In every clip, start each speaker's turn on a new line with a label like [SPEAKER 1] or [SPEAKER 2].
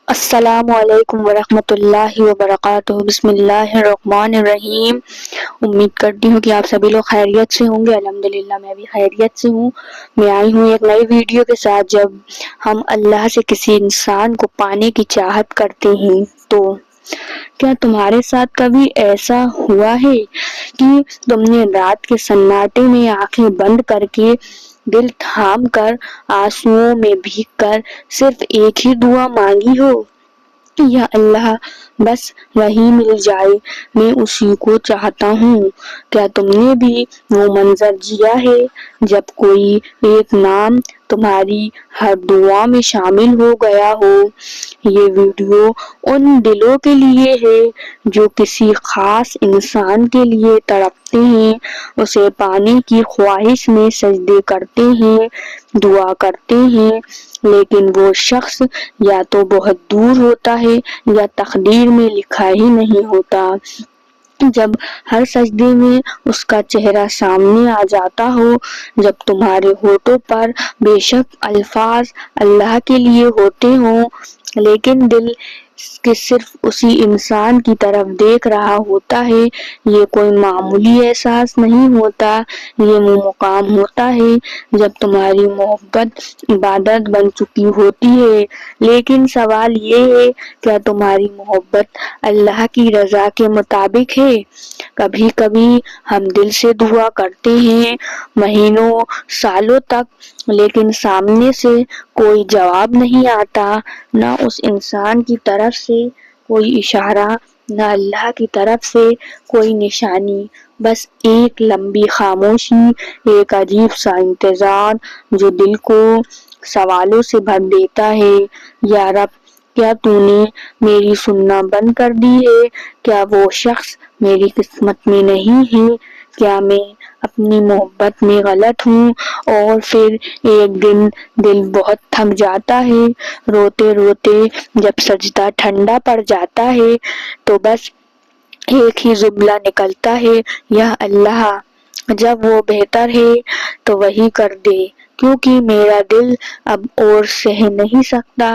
[SPEAKER 1] السلام علیکم ورحمۃ اللہ وبرکاتہ۔ بسم اللہ الرحمن الرحیم۔ امید کرتی ہوں کہ آپ سبھی لوگ خیریت سے ہوں گے۔ الحمدللہ میں بھی خیریت سے ہوں۔ میں آئی ہوں ایک نئی ویڈیو کے ساتھ۔ جب ہم اللہ سے کسی انسان کو پانے کی چاہت کرتے ہیں تو کیا تمہارے ساتھ کبھی ایسا ہوا ہے کہ تم نے رات کے سناٹے میں آنکھیں بند کر کے، دل تھام کر، آنسوؤں میں بھیگ کر صرف ایک ہی دعا مانگی ہو، یا اللہ بس وہی مل جائے، میں اسی کو چاہتا ہوں؟ کیا تم نے بھی وہ منظر جیا ہے جب کوئی ایک نام تمہاری ہر دعا میں شامل ہو گیا ہو؟ یہ ویڈیو ان دلوں کے لیے ہے جو کسی خاص انسان کے لیے تڑپتے ہیں، اسے پانے کی خواہش میں سجدے کرتے ہیں، دعا کرتے ہیں، لیکن وہ شخص یا تو بہت دور ہوتا ہے یا تقدیر میں لکھا ہی نہیں ہوتا۔ جب ہر سجدے میں اس کا چہرہ سامنے آ جاتا ہو، جب تمہارے ہونٹوں پر بے شک الفاظ اللہ کے لیے ہوتے ہوں، لیکن دل کہ صرف اسی انسان کی طرف دیکھ رہا ہوتا ہے، یہ کوئی معمولی احساس نہیں ہوتا، یہ وہ مقام ہوتا ہے جب تمہاری محبت عبادت بن چکی ہوتی ہے۔ لیکن سوال یہ ہے، کیا تمہاری محبت اللہ کی رضا کے مطابق ہے؟ کبھی کبھی ہم دل سے دعا کرتے ہیں مہینوں سالوں تک، لیکن سامنے سے کوئی جواب نہیں آتا، نہ اس انسان کی طرف سے کوئی اشارہ، نہ اللہ کی طرف سے کوئی نشانی، بس ایک لمبی خاموشی، ایک عجیب سا انتظار جو دل کو سوالوں سے بھر دیتا ہے۔ یا رب، کیا تو نے میری سننا بند کر دی ہے؟ کیا وہ شخص میری قسمت میں نہیں ہے؟ کیا میں اپنی محبت میں غلط ہوں؟ اور پھر ایک دن دل بہت تھک جاتا ہے، روتے روتے جب سجدہ ٹھنڈا پڑ جاتا ہے تو بس ایک ہی جملہ نکلتا ہے، یا اللہ جب وہ بہتر ہے تو وہی کر دے، کیونکہ میرا دل اب اور سہ نہیں سکتا۔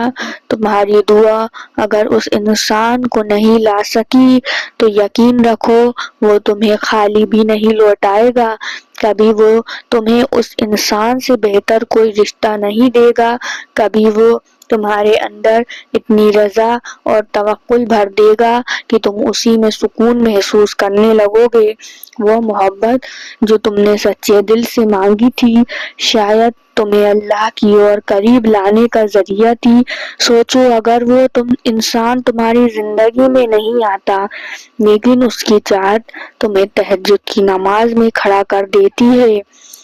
[SPEAKER 1] تمہاری دعا اگر اس انسان کو نہیں لا سکی تو یقین رکھو وہ تمہیں خالی بھی نہیں لوٹائے گا، کبھی وہ تمہیں اس انسان سے بہتر کوئی رشتہ نہیں دے گا، کبھی وہ تمہارے اندر اتنی رضا اور توکل بھر دے گا کہ تم اسی میں سکون محسوس کرنے لگو گے۔ وہ محبت جو تم نے سچے دل سے مانگی تھی، شاید تمہیں اللہ کی اور قریب لانے کا ذریعہ تھی۔ سوچو، اگر وہ انسان تمہاری زندگی میں نہیں آتا، لیکن اس کی چاہت تمہیں تہجد کی نماز میں کھڑا کر دیتی ہے،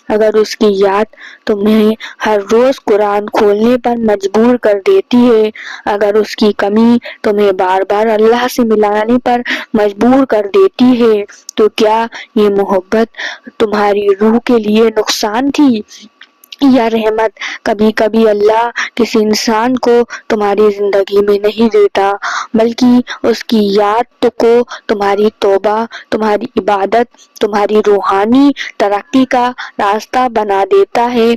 [SPEAKER 1] اگر اس کی یاد تمہیں ہر روز قرآن کھولنے پر مجبور کر دیتی ہے، اگر اس کی کمی تمہیں بار بار اللہ سے ملانے پر مجبور کر دیتی ہے، تو کیا یہ محبت تمہاری روح کے لیے نقصان تھی یا رحمت؟ کبھی کبھی اللہ کسی انسان کو تمہاری زندگی میں نہیں دیتا، بلکہ اس کی یاد کو تمہاری توبہ، تمہاری عبادت، تمہاری روحانی ترقی کا راستہ بنا دیتا ہے۔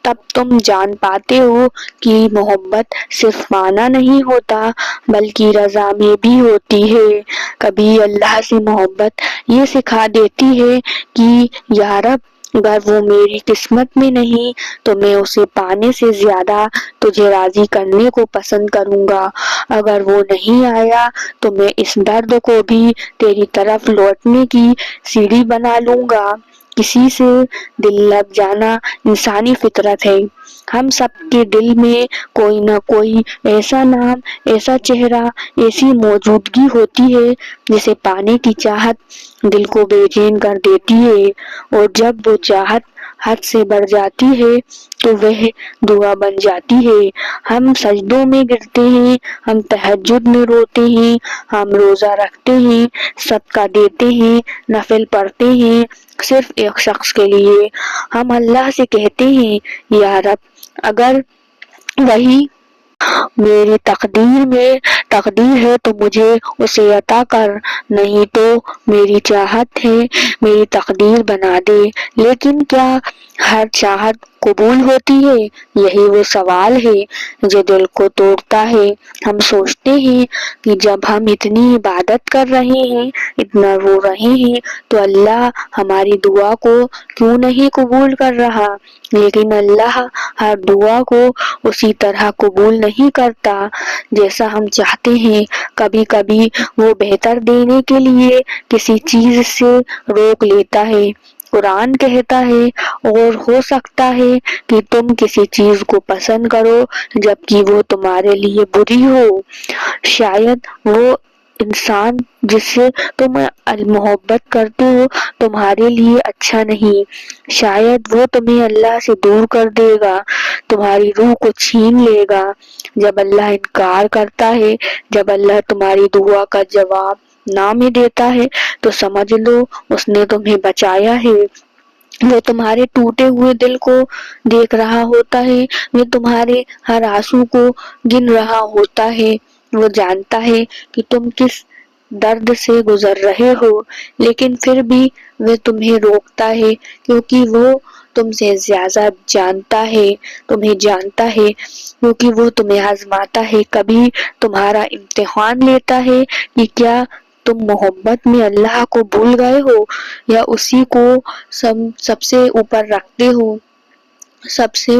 [SPEAKER 1] تب تم جان پاتے ہو کہ محبت صرف پانا نہیں ہوتا، بلکہ رضا میں بھی ہوتی ہے۔ کبھی اللہ سے محبت یہ سکھا دیتی ہے کہ یا رب، اگر وہ میری قسمت میں نہیں تو میں اسے پانے سے زیادہ تجھے راضی کرنے کو پسند کروں گا، اگر وہ نہیں آیا تو میں اس درد کو بھی تیری طرف لوٹنے کی سیڑھی بنا لوں گا۔ کسی سے دل لگ جانا انسانی فطرت ہے۔ ہم سب کے دل میں کوئی نہ کوئی ایسا نام، ایسا چہرہ، ایسی موجودگی ہوتی ہے جسے پانے کی چاہت دل کو بے چین کر دیتی ہے، اور جب وہ چاہت حد سے بڑھ جاتی ہے تو وہ دعا بن جاتی ہے۔ ہم سجدوں میں گرتے ہیں، ہم تہجد میں روتے ہیں، ہم روزہ رکھتے ہیں، صدقہ دیتے ہیں، نفل پڑھتے ہیں، صرف ایک شخص کے لیے۔ ہم اللہ سے کہتے ہیں، یا رب، اگر وہی میری تقدیر ہے تو مجھے اسے عطا کر، نہیں تو میری چاہت ہے میری تقدیر بنا دے۔ لیکن کیا ہر چاہت قبول ہوتی ہے؟ یہی وہ سوال ہے جو دل کو توڑتا ہے۔ ہم سوچتے ہیں کہ جب ہم اتنی عبادت کر رہے ہیں، اتنا رو رہے ہیں، تو اللہ ہماری دعا کو کیوں نہیں قبول کر رہا؟ لیکن اللہ ہر دعا کو اسی طرح قبول نہیں کرتا جیسا ہم چاہتے ہیں۔ کبھی کبھی وہ بہتر دینے کے لیے کسی چیز سے روک لیتا ہے۔ قرآن کہتا ہے، اور ہو سکتا ہے کہ تم کسی چیز کو پسند کرو جبکہ وہ تمہارے لیے بری ہو۔ شاید وہ انسان جس سے تم محبت کرتے ہو تمہارے لیے اچھا نہیں، شاید وہ تمہیں اللہ سے دور کر دے گا، تمہاری روح کو چھین لے گا۔ جب اللہ انکار کرتا ہے، جب اللہ تمہاری دعا کا جواب نہ میں دیتا ہے، تو سمجھ لو اس نے تمہیں بچایا ہے۔ وہ تمہارے ٹوٹے ہوئے دل کو دیکھ رہا ہوتا ہے، وہ تمہارے ہر آنسو کو گن رہا ہوتا ہے، وہ جانتا ہے کہ تم کس درد سے گزر رہے ہو، لیکن پھر بھی وہ تمہیں روکتا ہے کیونکہ وہ تم سے زیادہ تمہیں جانتا ہے، کیونکہ وہ تمہیں آزماتا ہے، کبھی تمہارا امتحان لیتا ہے کہ کیا تم محبت میں اللہ کو بھول گئے ہو یا اسی کو سب سے اوپر رکھتے ہو۔ سب سے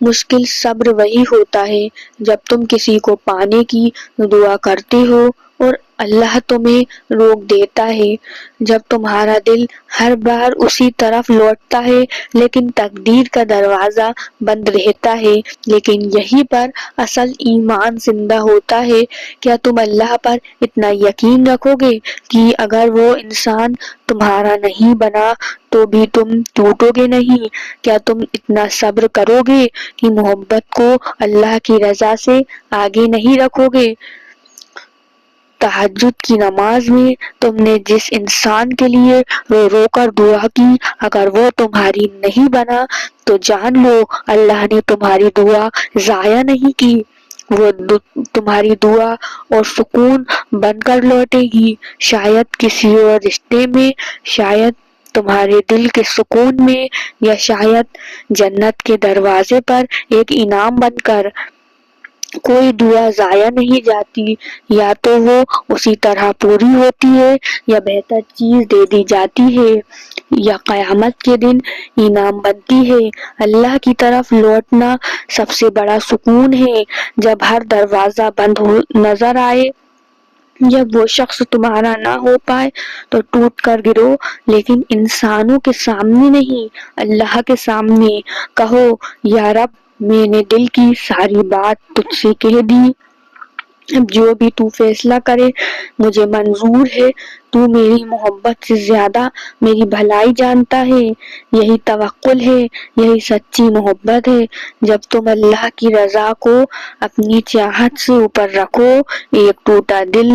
[SPEAKER 1] مشکل صبر وہی ہوتا ہے جب تم کسی کو پانے کی دعا کرتے ہو اور اللہ تمہیں روک دیتا ہے، جب تمہارا دل ہر بار اسی طرف لوٹتا ہے لیکن تقدیر کا دروازہ بند رہتا ہے۔ لیکن یہیں پر اصل ایمان زندہ ہوتا ہے۔ کیا تم اللہ پر اتنا یقین رکھو گے کہ اگر وہ انسان تمہارا نہیں بنا تو بھی تم ٹوٹو گے نہیں؟ کیا تم اتنا صبر کرو گے کہ محبت کو اللہ کی رضا سے آگے نہیں رکھو گے؟ تہجد کی نماز میں تم نے جس انسان کے لیے رو رو کر دعا کی، اگر وہ تمہاری نہیں بنا تو جان لو اللہ نے تمہاری دعا ضائع نہیں کی، وہ تمہاری دعا اور سکون بن کر لوٹے گی، شاید کسی اور رشتے میں، شاید تمہارے دل کے سکون میں، یا شاید جنت کے دروازے پر ایک انعام بن کر۔ کوئی دعا ضائع نہیں جاتی، یا تو وہ اسی طرح پوری ہوتی ہے یا بہتر چیز دے دی جاتی ہے، یا قیامت کے دن انعام بنتی ہے۔ اللہ کی طرف لوٹنا سب سے بڑا سکون ہے۔ جب ہر دروازہ بند نظر آئے، جب وہ شخص تمہارا نہ ہو پائے تو ٹوٹ کر گرو، لیکن انسانوں کے سامنے نہیں، اللہ کے سامنے کہو، یا رب میں نے دل کی ساری بات تجھ سے کہہ دی، اب جو بھی تو فیصلہ کرے مجھے منظور ہے، تو میری محبت سے زیادہ میری بھلائی جانتا ہے۔ یہی توکل ہے، یہی سچی محبت ہے۔ جب تم اللہ کی رضا کو اپنی چاہت سے اوپر رکھو، ایک ٹوٹا دل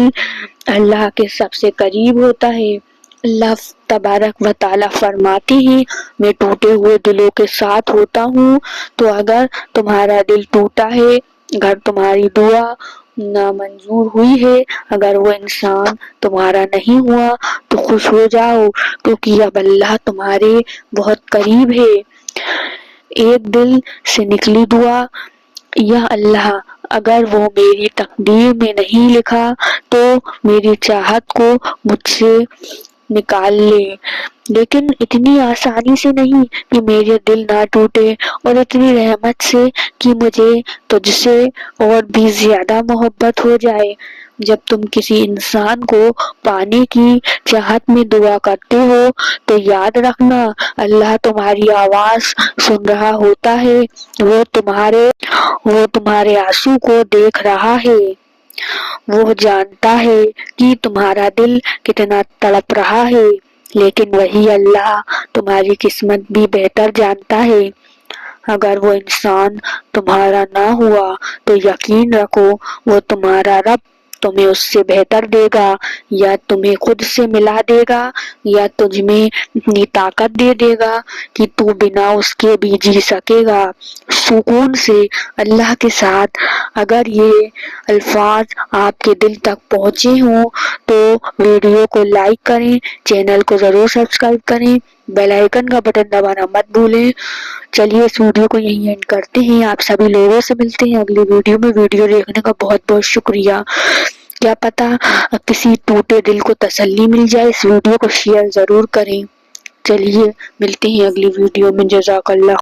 [SPEAKER 1] اللہ کے سب سے قریب ہوتا ہے۔ اللہ تبارک و تعالی فرماتے ہیں، میں ٹوٹے ہوئے دلوں کے ساتھ ہوتا ہوں، تو اگر تمہارا دل ٹوٹا ہے، اگر تمہاری دعا نامنظور ہوئی ہے، اگر وہ انسان تمہارا نہیں ہوا تو خوش ہو جاؤ، کیونکہ اب اللہ تمہارے بہت قریب ہے۔ ایک دل سے نکلی دعا، یا اللہ اگر وہ میری تقدیر میں نہیں لکھا تو میری چاہت کو مجھ سے نکال لے، لیکن اتنی آسانی سے نہیں کہ میرے دل نہ ٹوٹے، اور اتنی رحمت سے کہ مجھے تجھ سے اور بھی زیادہ محبت ہو جائے۔ جب تم کسی انسان کو پانے کی چاہت میں دعا کرتے ہو تو یاد رکھنا اللہ تمہاری آواز سن رہا ہوتا ہے، وہ تمہارے آنسو کو دیکھ رہا ہے، وہ جانتا ہے کہ تمہارا دل کتنا تڑپ رہا ہے، لیکن وہی اللہ تمہاری قسمت بھی بہتر جانتا ہے۔ اگر وہ انسان تمہارا نہ ہوا تو یقین رکھو وہ تمہارا رب تمہیں اس سے بہتر دے گا، یا تمہیں خود سے ملا دے گا، یا تجھ میں اتنی طاقت دے گا کہ تو بنا اس کے بھی جی سکے گا۔ سکون سے اللہ کے ساتھ اگر یہ الفاظ آپ کے دل تک پہنچے ہوں تو ویڈیو کو لائک کریں، چینل کو ضرور سبسکرائب کریں، بیل آئیکن کا بٹن دبانا مت بھولیں۔ چلیے اس ویڈیو کو یہیں اینڈ کرتے ہیں، آپ سبھی لوگوں سے ملتے ہیں اگلی ویڈیو میں۔ ویڈیو دیکھنے کا بہت بہت شکریہ۔ کیا پتا کسی ٹوٹے دل کو تسلی مل جائے، اس ویڈیو کو شیئر ضرور کریں۔ چلیے ملتے ہیں اگلی ویڈیو میں، جزاک اللہ۔